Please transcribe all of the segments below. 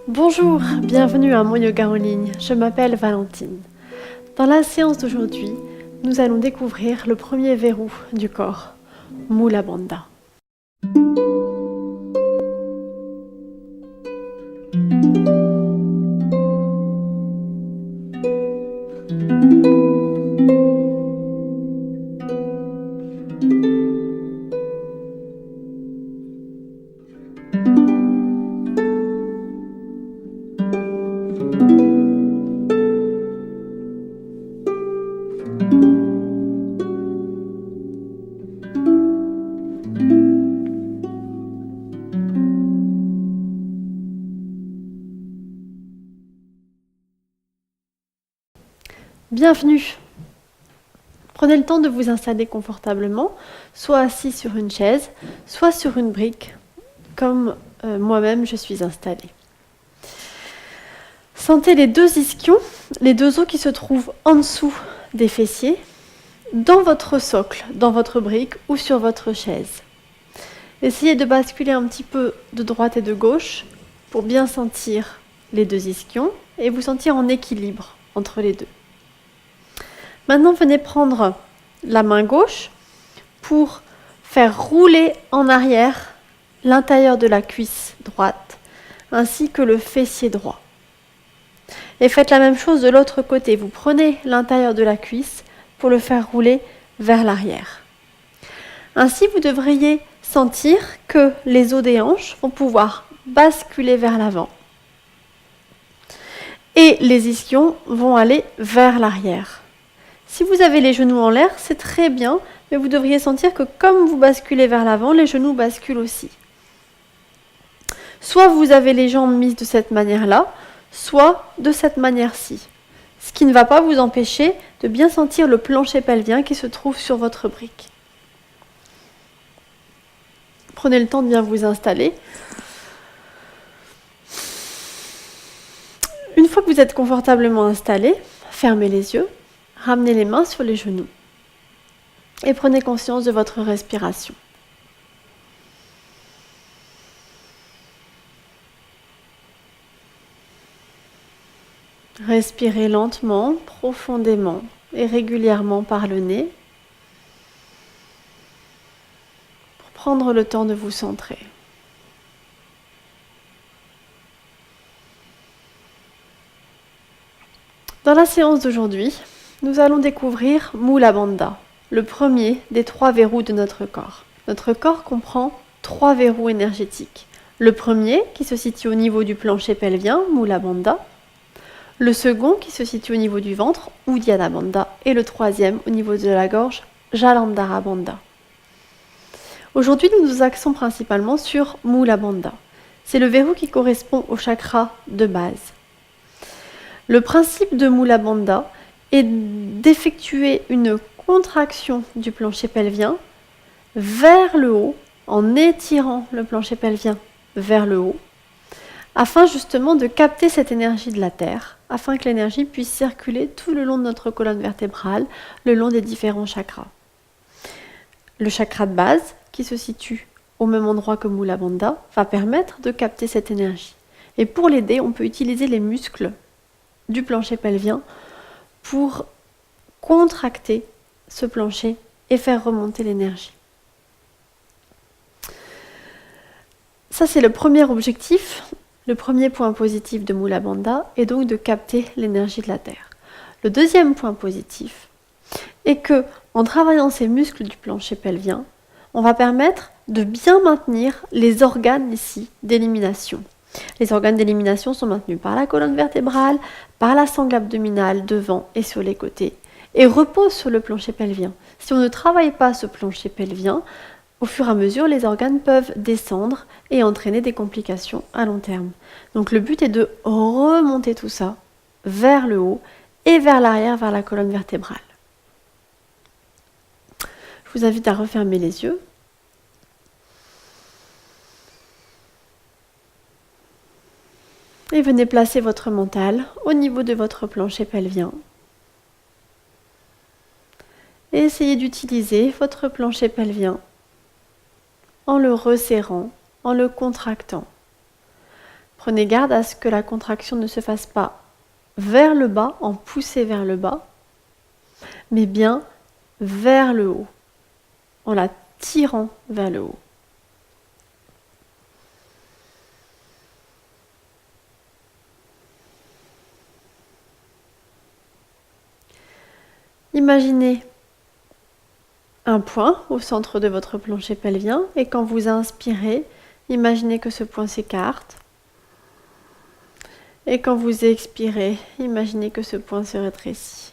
Bonjour, bienvenue à mon yoga en ligne, je m'appelle Valentine. Dans la séance d'aujourd'hui, nous allons découvrir le premier verrou du corps, Mula Bandha. Bienvenue. Prenez le temps de vous installer confortablement, soit assis sur une chaise, soit sur une brique, comme moi-même je suis installée. Sentez les deux ischions, les deux os qui se trouvent en dessous des fessiers, dans votre socle, dans votre brique ou sur votre chaise. Essayez de basculer un petit peu de droite et de gauche pour bien sentir les deux ischions et vous sentir en équilibre entre les deux. Maintenant, venez prendre la main gauche pour faire rouler en arrière l'intérieur de la cuisse droite ainsi que le fessier droit. Et faites la même chose de l'autre côté. Vous prenez l'intérieur de la cuisse pour le faire rouler vers l'arrière. Ainsi, vous devriez sentir que les os des hanches vont pouvoir basculer vers l'avant. Et les ischions vont aller vers l'arrière. Si vous avez les genoux en l'air, c'est très bien, mais vous devriez sentir que comme vous basculez vers l'avant, les genoux basculent aussi. Soit vous avez les jambes mises de cette manière-là, soit de cette manière-ci. Ce qui ne va pas vous empêcher de bien sentir le plancher pelvien qui se trouve sur votre brique. Prenez le temps de bien vous installer. Une fois que vous êtes confortablement installé, fermez les yeux. Ramenez les mains sur les genoux et prenez conscience de votre respiration. Respirez lentement, profondément et régulièrement par le nez pour prendre le temps de vous centrer. Dans la séance d'aujourd'hui, nous allons découvrir Mula Bandha, le premier des 3 verrous de notre corps. Notre corps comprend 3 verrous énergétiques. Le premier qui se situe au niveau du plancher pelvien, Mula Bandha. Le second qui se situe au niveau du ventre, Uddiyana Bandha. Et le troisième au niveau de la gorge, Jalandhara Bandha. Aujourd'hui, nous nous axons principalement sur Mula Bandha. C'est le verrou qui correspond au chakra de base. Le principe de Mula Bandha est d'effectuer une contraction du plancher pelvien vers le haut, en étirant le plancher pelvien vers le haut, afin justement de capter cette énergie de la Terre, afin que l'énergie puisse circuler tout le long de notre colonne vertébrale, le long des différents chakras. Le chakra de base, qui se situe au même endroit que Mula Bandha, va permettre de capter cette énergie. Et pour l'aider, on peut utiliser les muscles du plancher pelvien pour contracter ce plancher et faire remonter l'énergie. Ça, c'est le premier objectif, le premier point positif de Mula Bandha, est donc de capter l'énergie de la Terre. Le deuxième point positif est que, en travaillant ces muscles du plancher pelvien, on va permettre de bien maintenir les organes ici d'élimination. Les organes d'élimination sont maintenus par la colonne vertébrale, par la sangle abdominale devant et sur les côtés, et reposent sur le plancher pelvien. Si on ne travaille pas ce plancher pelvien, au fur et à mesure, les organes peuvent descendre et entraîner des complications à long terme. Donc le but est de remonter tout ça vers le haut et vers l'arrière, vers la colonne vertébrale. Je vous invite à refermer les yeux. Et venez placer votre mental au niveau de votre plancher pelvien. Et essayez d'utiliser votre plancher pelvien en le resserrant en le contractant. Prenez garde à ce que la contraction ne se fasse pas vers le bas, en poussée vers le bas, mais bien vers le haut, en la tirant vers le haut. Imaginez un point au centre de votre plancher pelvien et quand vous inspirez, imaginez que ce point s'écarte. Et quand vous expirez, imaginez que ce point se rétrécit.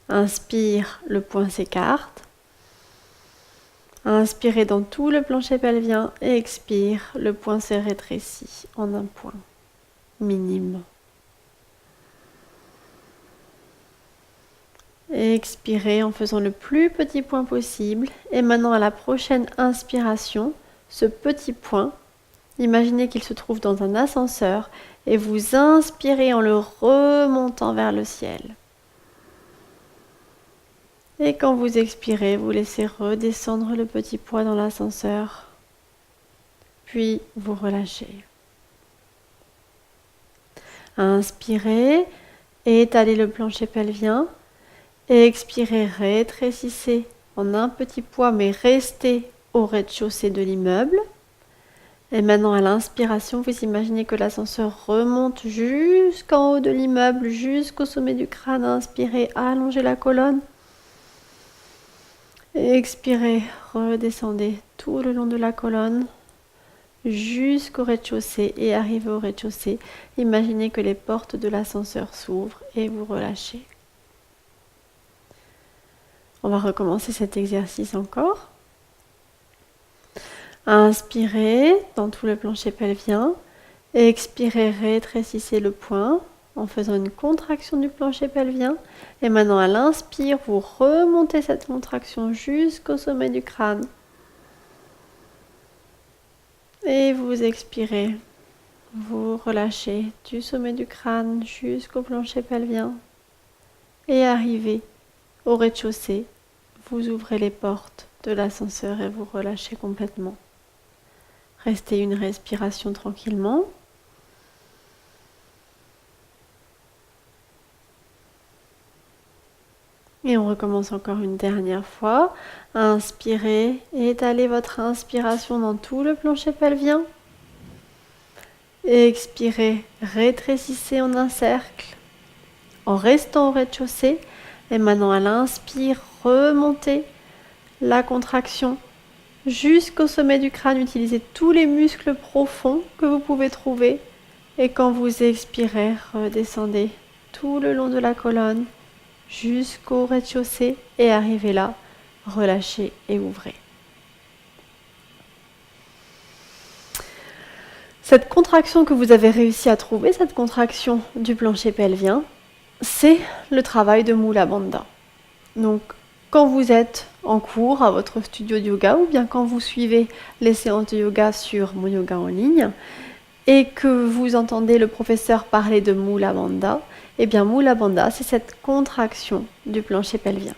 Inspire, le point s'écarte. Inspirez dans tout le plancher pelvien et expire, le point se rétrécit en un point minime. Et expirez en faisant le plus petit point possible. Et maintenant à la prochaine inspiration, ce petit point, imaginez qu'il se trouve dans un ascenseur et vous inspirez en le remontant vers le ciel. Et quand vous expirez, vous laissez redescendre le petit poids dans l'ascenseur. Puis vous relâchez. Inspirez, étalez le plancher pelvien. Et expirez, rétrécissez en un petit poids, mais restez au rez-de-chaussée de l'immeuble. Et maintenant, à l'inspiration, vous imaginez que l'ascenseur remonte jusqu'en haut de l'immeuble, jusqu'au sommet du crâne. Inspirez, allongez la colonne. Et expirez, redescendez tout le long de la colonne jusqu'au rez-de-chaussée et arrivez au rez-de-chaussée. Imaginez que les portes de l'ascenseur s'ouvrent et vous relâchez. On va recommencer cet exercice encore. Inspirez dans tout le plancher pelvien. Expirez, rétrécissez le point en faisant une contraction du plancher pelvien. Et maintenant, à l'inspire, vous remontez cette contraction jusqu'au sommet du crâne. Et vous expirez. Vous relâchez du sommet du crâne jusqu'au plancher pelvien. Et arrivez au rez-de-chaussée. Vous ouvrez les portes de l'ascenseur et vous relâchez complètement. Restez une respiration tranquillement. Et on recommence encore une dernière fois. Inspirez, étalez votre inspiration dans tout le plancher pelvien. Expirez, rétrécissez en un cercle en restant au rez-de-chaussée. Et maintenant à l'inspire, remontez la contraction jusqu'au sommet du crâne. Utilisez tous les muscles profonds que vous pouvez trouver. Et quand vous expirez, redescendez tout le long de la colonne jusqu'au rez-de-chaussée et arrivez là, relâchez et ouvrez. Cette contraction que vous avez réussi à trouver, cette contraction du plancher pelvien, c'est le travail de Mula Bandha. Donc, quand vous êtes en cours à votre studio de yoga ou bien quand vous suivez les séances de yoga sur Mon Yoga en ligne et que vous entendez le professeur parler de Mula Bandha, eh bien Mula Bandha, c'est cette contraction du plancher pelvien.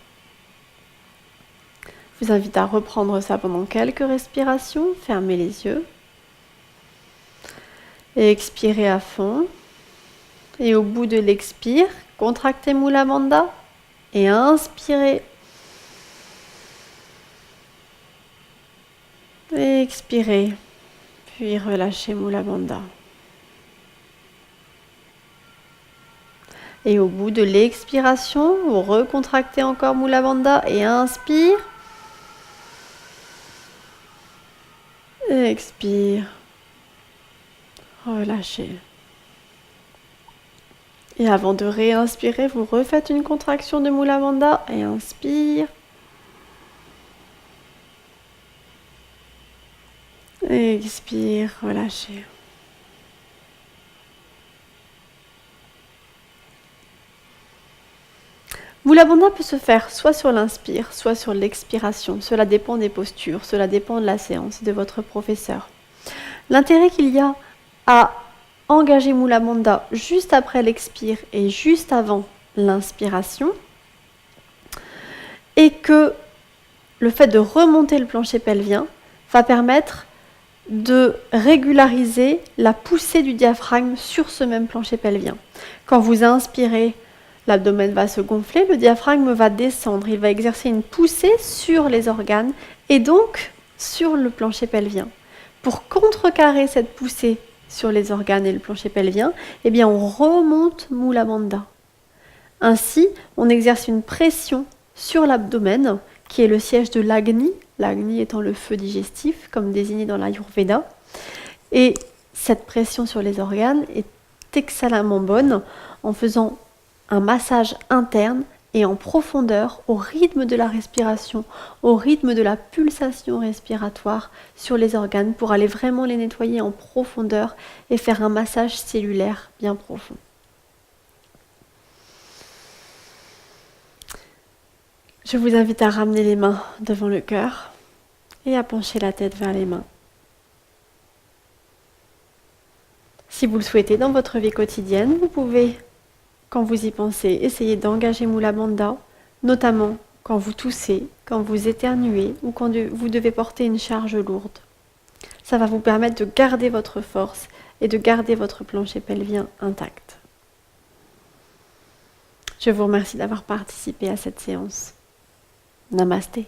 Je vous invite à reprendre ça pendant quelques respirations, fermez les yeux et expirez à fond. Et au bout de l'expire, contractez Mula Bandha et inspirez. Et expirez, puis relâchez Mula Bandha. Et au bout de l'expiration, vous recontractez encore Mula Bandha et inspire. Et expire. Relâchez. Et avant de réinspirer, vous refaites une contraction de Mula Bandha et inspire. Et expire, relâchez. Mula Bandha peut se faire soit sur l'inspire, soit sur l'expiration. Cela dépend des postures, cela dépend de la séance et de votre professeur. L'intérêt qu'il y a à engager Mula Bandha juste après l'expire et juste avant l'inspiration est que le fait de remonter le plancher pelvien va permettre de régulariser la poussée du diaphragme sur ce même plancher pelvien. Quand vous inspirez, l'abdomen va se gonfler, le diaphragme va descendre, il va exercer une poussée sur les organes et donc sur le plancher pelvien. Pour contrecarrer cette poussée sur les organes et le plancher pelvien, eh bien on remonte Mula Bandha. Ainsi, on exerce une pression sur l'abdomen, qui est le siège de l'Agni, l'Agni étant le feu digestif, comme désigné dans l'Ayurveda. Et cette pression sur les organes est excellemment bonne en faisant un massage interne et en profondeur au rythme de la respiration, au rythme de la pulsation respiratoire sur les organes pour aller vraiment les nettoyer en profondeur et faire un massage cellulaire bien profond. Je vous invite à ramener les mains devant le cœur et à pencher la tête vers les mains. Si vous le souhaitez dans votre vie quotidienne, vous pouvez, quand vous y pensez, essayer d'engager Mula Bandha, notamment quand vous toussez, quand vous éternuez ou quand vous devez porter une charge lourde. Ça va vous permettre de garder votre force et de garder votre plancher pelvien intact. Je vous remercie d'avoir participé à cette séance. Namasté.